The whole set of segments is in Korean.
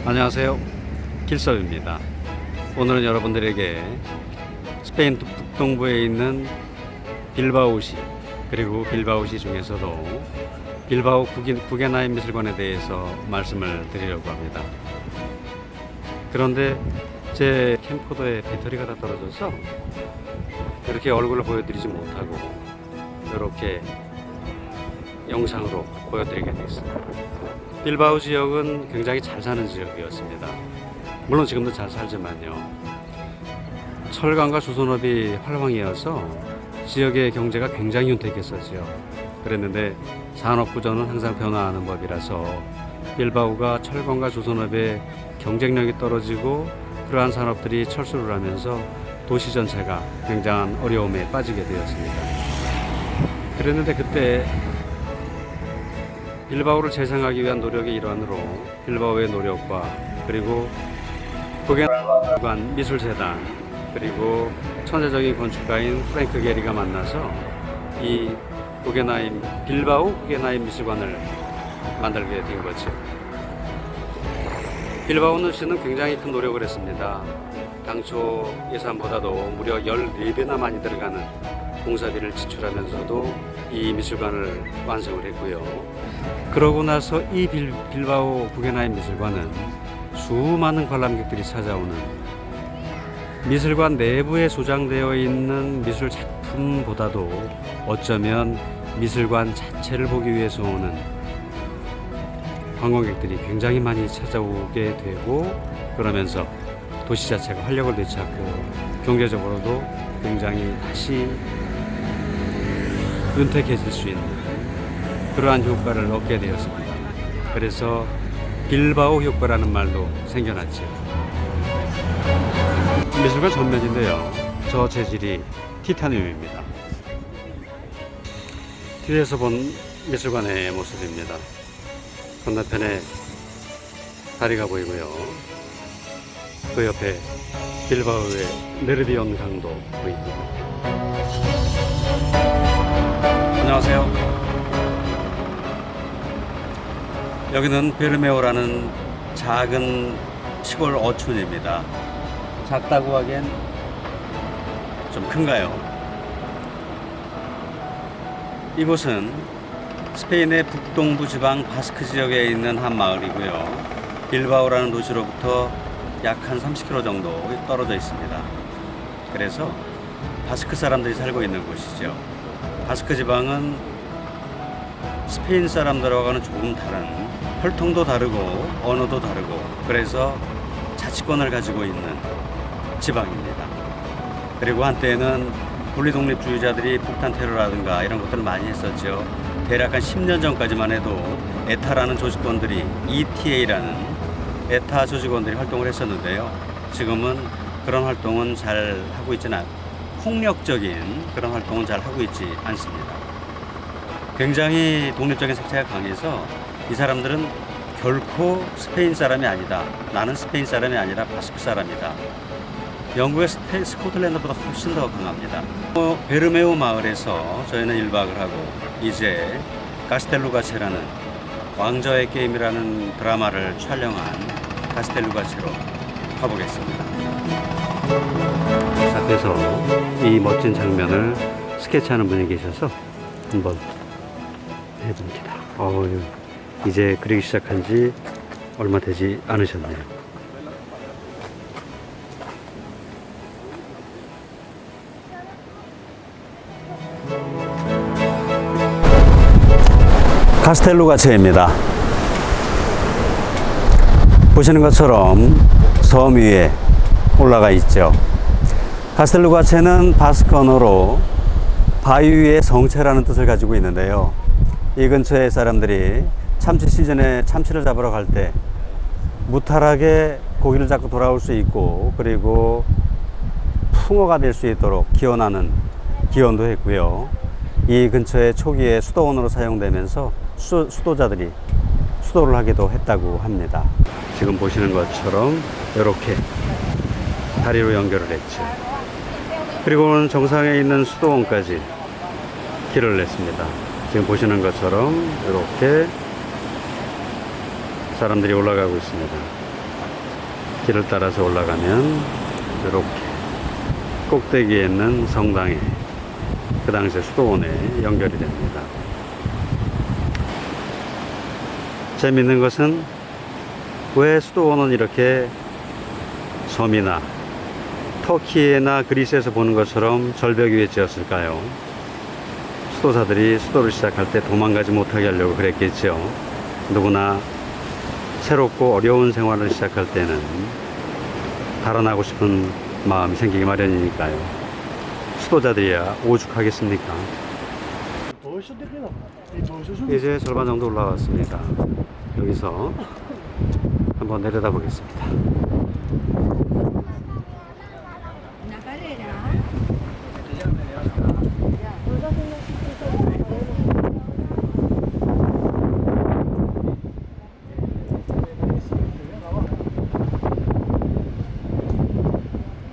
안녕하세요, 길섭입니다. 오늘은 여러분들에게 스페인 북동부에 있는 빌바오시, 그리고 빌바오시 중에서도 빌바오 구겐하임 미술관에 대해서 말씀을 드리려고 합니다. 그런데 제 캠코더에 배터리가 다 떨어져서 이렇게 얼굴을 보여드리지 못하고 이렇게 영상으로 보여드리게 됐어요. 빌바오 지역은 굉장히 잘 사는 지역이었습니다. 물론 지금도 잘 살지만요, 철강과 조선업이 활황이어서 지역의 경제가 굉장히 윤택했었죠. 그랬는데 산업구조는 항상 변화하는 법이라서 빌바오가 철강과 조선업의 경쟁력이 떨어지고 그러한 산업들이 철수를 하면서 도시 전체가 굉장한 어려움에 빠지게 되었습니다. 그랬는데 그때 빌바오를 재생하기 위한 노력의 일환으로 빌바오의 노력과 그리고 구겐하임 미술재단 그리고 천재적인 건축가인 프랭크 게리가 만나서 이 빌바오 구겐하임 미술관을 만들게 된 거죠. 빌바오는 시는 굉장히 큰 노력을 했습니다. 당초 예산보다도 무려 14배나 많이 들어가는 공사비를 지출하면서도 이 미술관을 완성을 했고요. 그러고 나서 이 빌바오 구겐하임 미술관은 수많은 관람객들이 찾아오는, 미술관 내부에 소장되어 있는 미술 작품보다도 어쩌면 미술관 자체를 보기 위해서 오는 관광객들이 굉장히 많이 찾아오게 되고, 그러면서 도시 자체가 활력을 되찾고 경제적으로도 굉장히 다시 윤택해질 수 있는 그러한 효과를 얻게 되었습니다. 그래서 빌바오 효과라는 말도 생겨났죠. 미술관 전면인데요, 저 재질이 티타늄입니다. 뒤에서 본 미술관의 모습입니다. 건너편에 다리가 보이고요, 그 옆에 빌바오의 네르디온 강도 보입니다. 안녕하세요. 여기는 베르메오라는 작은 시골 어촌입니다. 작다고 하기엔 좀 큰가요? 이곳은 스페인의 북동부 지방 바스크 지역에 있는 한 마을이고요. 빌바오라는 도시로부터 약 한 30km 정도 떨어져 있습니다. 그래서 바스크 사람들이 살고 있는 곳이죠. 바스크 지방은 스페인 사람들하고는 조금 다른, 혈통도 다르고 언어도 다르고, 그래서 자치권을 가지고 있는 지방입니다. 그리고 한때는 분리독립주의자들이 폭탄 테러라든가 이런 것들을 많이 했었죠. 대략 한 10년 전까지만 해도 에타라는 조직원들이, ETA라는 에타 조직원들이 활동을 했었는데요. 지금은 그런 활동은 잘 하고 있지는 폭력적인 그런 활동은 잘 하고 있지 않습니다. 굉장히 독립적인 색채가 강해서 이 사람들은 결코 스페인 사람이 아니다, 나는 스페인 사람이 아니라 바스크 사람이다, 영국의 스코틀랜드보다 훨씬 더 강합니다. 베르메오 마을에서 저희는 1박을 하고 이제 카스텔루가체라는 왕좌의 게임이라는 드라마를 촬영한 카스텔루가체로 가보겠습니다. 앞에서 이 멋진 장면을 스케치하는 분이 계셔서 한번 해봅니다. 이제 그리기 시작한 지 얼마 되지 않으셨네요. 카스텔루가체입니다. 보시는 것처럼 섬 위에 올라가 있죠. 카스텔루가체는 바스크 언어로 바위 위의 성체라는 뜻을 가지고 있는데요. 이 근처의 사람들이 참치 시즌에 참치를 잡으러 갈 때 무탈하게 고기를 잡고 돌아올 수 있고, 그리고 풍어가 될 수 있도록 기원하는 기원도 했고요. 이 근처에 초기에 수도원으로 사용되면서 수도자들이 수도를 하기도 했다고 합니다. 지금 보시는 것처럼 이렇게 다리로 연결을 했죠. 그리고는 정상에 있는 수도원까지 길을 냈습니다. 지금 보시는 것처럼 이렇게 사람들이 올라가고 있습니다. 길을 따라서 올라가면 이렇게 꼭대기에 있는 성당에, 그 당시에 수도원에 연결이 됩니다. 재밌는 것은 왜 수도원은 이렇게 섬이나 터키나 그리스에서 보는 것처럼 절벽 위에 지었을까요? 수도사들이 수도를 시작할 때 도망가지 못하게 하려고 그랬겠죠. 누구나 새롭고 어려운 생활을 시작할 때는 달아나고 싶은 마음이 생기기 마련이니까요. 수도자들이야 오죽하겠습니까? 이제 절반 정도 올라왔습니다. 여기서 한번 내려다 보겠습니다.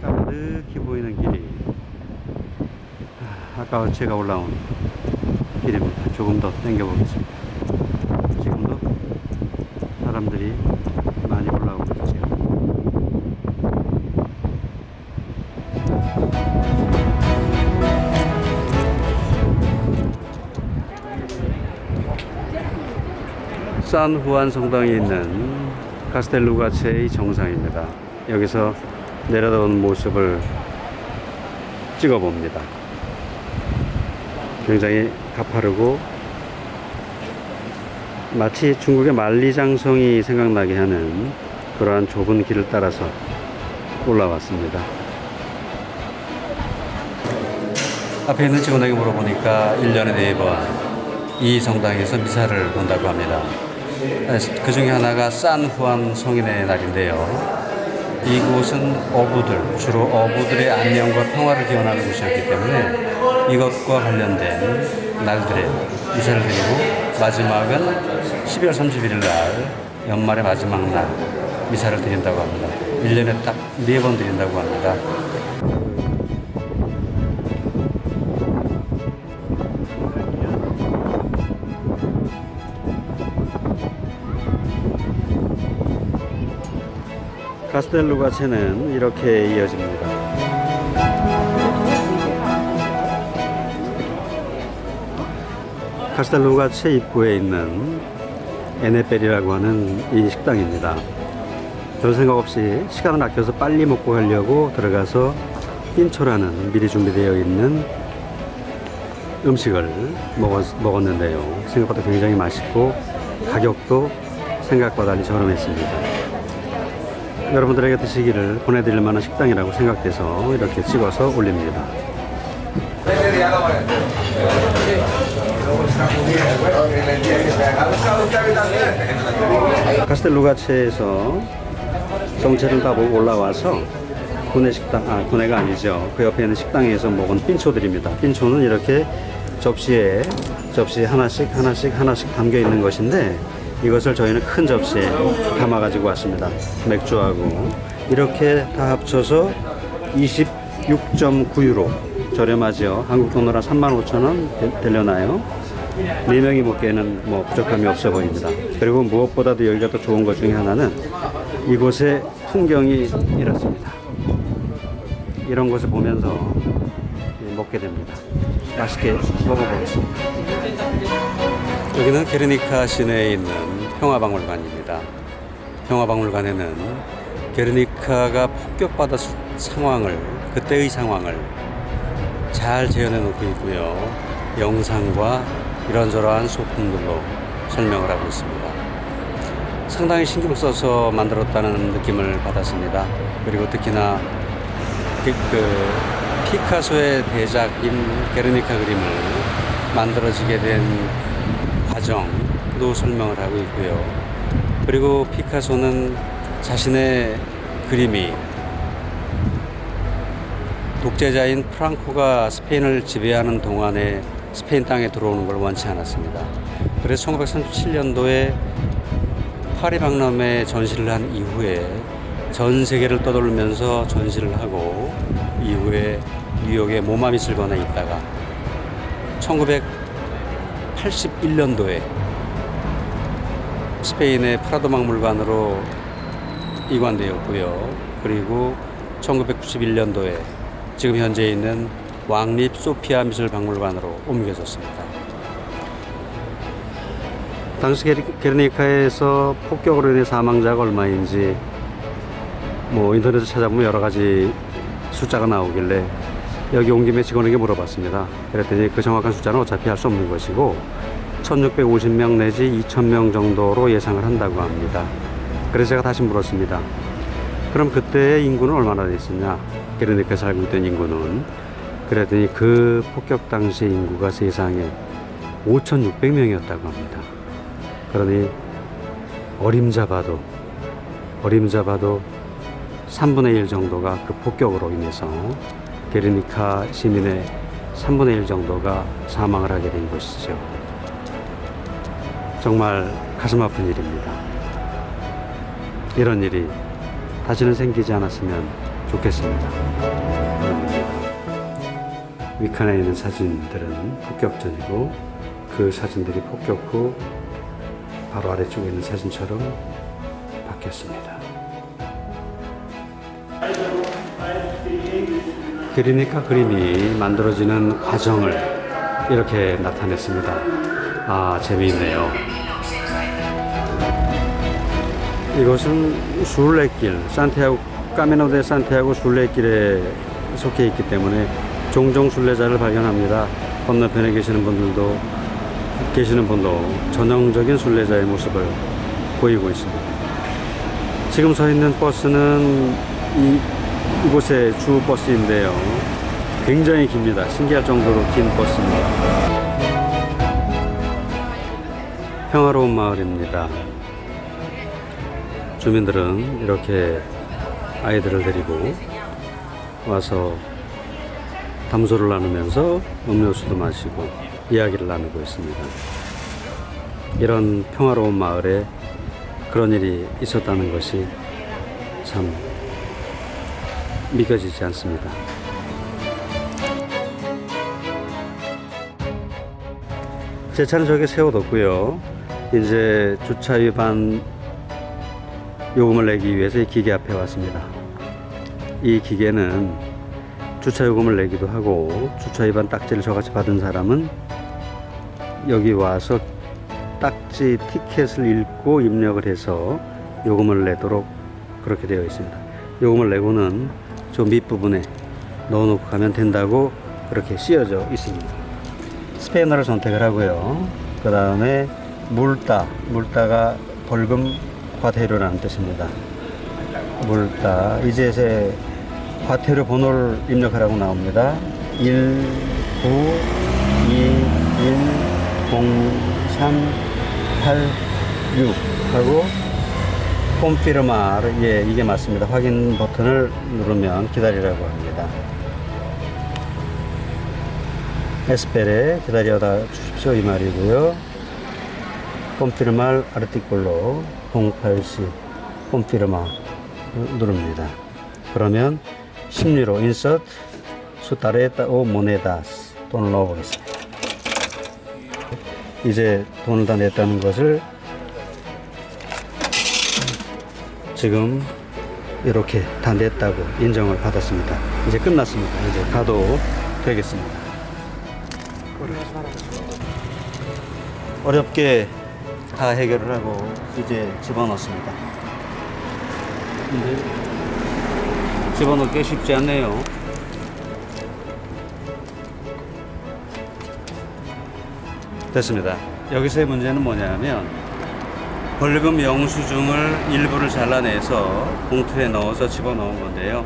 가득히 보이는 길이 아까 제가 올라온 길입니다. 조금 더 당겨 보겠습니다. 지금도 사람들이 많이 올라오고 있죠. 산후안 성당에 있는 카스텔루가체의 정상입니다. 여기서 내려다보는 모습을 찍어봅니다. 굉장히 가파르고 마치 중국의 만리장성이 생각나게 하는 그러한 좁은 길을 따라서 올라왔습니다. 앞에 있는 직원에게 물어보니까 1년에 4번 이 성당에서 미사를 본다고 합니다. 그 중에 하나가 산후안 성인의 날인데요. 이곳은 어부들, 주로 어부들의 안녕과 평화를 기원하는 곳이었기 때문에 이것과 관련된 날들에 미사를 드리고, 마지막은 12월 31일 날 연말의 마지막 날 미사를 드린다고 합니다. 1년에 딱 4번 드린다고 합니다. 카스텔루가체는 이렇게 이어집니다. 카스텔루가체 입구에 있는 에네벨이라고 하는 이 식당입니다. 별 생각 없이 시간을 아껴서 빨리 먹고 가려고 들어가서 핀초라는 미리 준비되어 있는 음식을 먹었는데요. 생각보다 굉장히 맛있고 가격도 생각보다 저렴했습니다. 여러분들에게 드시기를 보내드릴 만한 식당이라고 생각돼서 이렇게 찍어서 올립니다. 카스텔루가체에서 정체를 다 보고 올라와서 구내가 아니죠. 그 옆에 있는 식당에서 먹은 핀초들입니다. 핀초는 이렇게 접시에 하나씩 담겨 있는 것인데, 이것을 저희는 큰 접시에 담아 가지고 왔습니다. 맥주하고 이렇게 다 합쳐서 26.9유로, 저렴하죠. 한국 돈으로 35,000원 되려나요? 4명이 먹기에는 뭐 부족함이 없어 보입니다. 그리고 무엇보다도 여기가 더 좋은 것 중에 하나는 이곳의 풍경이 이렇습니다. 이런 것을 보면서 먹게 됩니다. 맛있게 먹어보겠습니다. 여기는 게르니카 시내에 있는 평화박물관입니다. 평화박물관에는 게르니카가 폭격받았을 상황을, 그때의 상황을 잘 재현해 놓고 있고요. 영상과 이런저런 소품들로 설명을 하고 있습니다. 상당히 신경 써서 만들었다는 느낌을 받았습니다. 그리고 특히나 피카소의 대작인 게르니카 그림을 만들어지게 된 과정도 설명을 하고 있고요. 그리고 피카소는 자신의 그림이 독재자인 프랑코가 스페인을 지배하는 동안에 스페인 땅에 들어오는 걸 원치 않았습니다. 그래서 1937년도에 파리 박람회 전시를 한 이후에 전 세계를 떠돌면서 전시를 하고, 이후에 뉴욕의 모마미술관에 있다가 1981년도에 스페인의 프라도 박물관으로 이관되었고요. 그리고 1991년도에 지금 현재 있는 왕립 소피아 미술박물관으로 옮겨졌습니다. 당시 게르니카에서 폭격으로 인해 사망자가 얼마인지 인터넷에 찾아보면 여러 가지 숫자가 나오길래 여기 온 김에 직원에게 물어봤습니다. 그랬더니 그 정확한 숫자는 어차피 할 수 없는 것이고 1650명 내지 2000명 정도로 예상을 한다고 합니다. 그래서 제가 다시 물었습니다. 그럼 그때의 인구는 얼마나 됐었냐? 게르니카에 살고 있던 인구는. 그랬더니 그 폭격 당시 인구가 세상에 5600명이었다고 합니다. 그러니 어림잡아도 3분의 1 정도가 그 폭격으로 인해서 게르니카 시민의 3분의 1 정도가 사망을 하게 된 것이죠. 정말 가슴 아픈 일입니다. 이런 일이 다시는 생기지 않았으면 좋겠습니다. 위칸에 있는 사진들은 폭격 전이고 그 사진들이 폭격 후 바로 아래쪽에 있는 사진처럼 바뀌었습니다. 게르니카 그림이 만들어지는 과정을 이렇게 나타냈습니다. 아, 재미있네요. 이것은 순례길, 까미노 데 산티아고 순례길에 속해 있기 때문에 종종 순례자를 발견합니다. 건너편에 계시는 분도 전형적인 순례자의 모습을 보이고 있습니다. 지금 서 있는 버스는 이곳의 주 버스인데요. 굉장히 깁니다. 신기할 정도로 긴 버스입니다. 평화로운 마을입니다. 주민들은 이렇게 아이들을 데리고 와서 담소를 나누면서 음료수도 마시고 이야기를 나누고 있습니다. 이런 평화로운 마을에 그런 일이 있었다는 것이 참 믿겨지지 않습니다. 제 차는 저기 세워뒀고요. 이제 주차 위반 요금을 내기 위해서 이 기계 앞에 왔습니다. 이 기계는 주차 요금을 내기도 하고 주차 위반 딱지를 저같이 받은 사람은 여기 와서 딱지 티켓을 읽고 입력을 해서 요금을 내도록 그렇게 되어 있습니다. 요금을 내고는 저 밑부분에 넣어놓고 가면 된다고 그렇게 씌어져 있습니다. 스페인어를 선택을 하고요. 그 다음에 물가가 벌금 과태료라는 뜻입니다. 물가. 이제 과태료 번호를 입력하라고 나옵니다. 1921038 6 하고 콤피르마르, 예, 이게 맞습니다. 확인 버튼을 누르면 기다리라고 합니다. 에스페레, 기다려다 주십시오, 이 말이고요. 콤피르말 아르티콜로 08C 콤피르마 누릅니다. 그러면 10유로 인서트 수타레타 오 모네다스 돈을 넣어보겠습니다. 이제 돈을 다 냈다는 것을 지금 이렇게 다 냈다고 인정을 받았습니다. 이제 끝났습니다. 이제 가도 되겠습니다. 어렵게 다 해결을 하고 이제 집어넣습니다. 근데 집어넣기 쉽지 않네요. 됐습니다. 여기서의 문제는 뭐냐면 벌금 영수증을 일부를 잘라내서 봉투에 넣어서 집어넣은 건데요.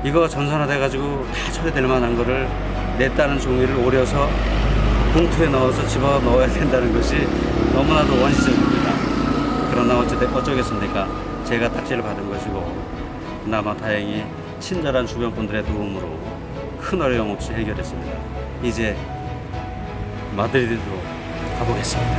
이거 전산화돼 가지고 다 처리될 만한 거를 냈다는 종이를 오려서 봉투에 넣어서 집어넣어야 된다는 것이 너무나도 원시적입니다. 그러나 어쩌겠습니까? 제가 딱지를 받은 것이고 그나마 다행히 친절한 주변 분들의 도움으로 큰 어려움 없이 해결했습니다. 이제 마드리드로 가보겠습니다.